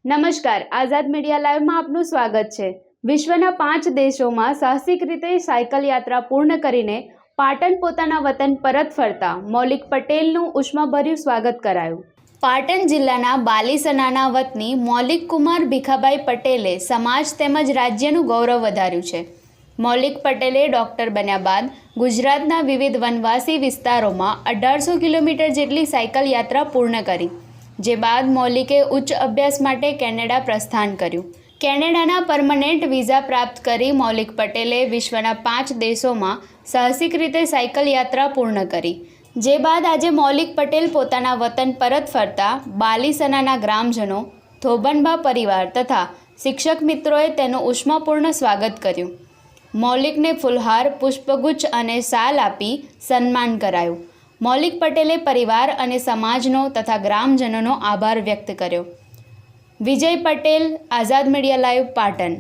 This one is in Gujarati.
નમસ્કાર, આઝાદ મીડિયા લાઈવમાં આપનું સ્વાગત છે। વિશ્વના 5 દેશોમાં સાહસિક રીતે સાયકલ યાત્રા પૂર્ણ કરીને પાટણ પોતાના વતન પરત ફરતા મૌલિક પટેલનું ઉષ્માભર્યું સ્વાગત કરાયું। પાટણ જિલ્લાના બાલીસનાના વતની મૌલિક કુમાર ભીખાભાઈ પટેલે સમાજ તેમજ રાજ્યનું ગૌરવ વધાર્યું છે। મૌલિક પટેલે ડૉક્ટર બન્યા બાદ ગુજરાતના વિવિધ વનવાસી વિસ્તારોમાં 1800 કિલોમીટર જેટલી સાયકલ યાત્રા પૂર્ણ કરી, જે બાદ મૌલિકે ઉચ્ચ અભ્યાસ માટે કેનેડા પ્રસ્થાન કર્યું। કેનેડાના પરમનેન્ટ વિઝા પ્રાપ્ત કરી મૌલિક પટેલે વિશ્વના 5 દેશોમાં સાહસિક રીતે સાયકલ યાત્રા પૂર્ણ કરી, જે બાદ આજે મૌલિક પટેલ પોતાના વતન પરત ફરતા બાલીસનાના ગ્રામજનો, ધોબનબા પરિવાર તથા શિક્ષક મિત્રોએ તેનું ઉષ્માપૂર્ણ સ્વાગત કર્યું। મૌલિકને ફૂલહાર, પુષ્પગુચ્છ અને શાલ આપી સન્માન કરાયું। મૌલિક પટેલે પરિવાર અને સમાજનો તથા ગ્રામજનોનો આભાર વ્યક્ત કર્યો। વિજય પટેલ, આઝાદ મીડિયા લાઈવ, પાટણ।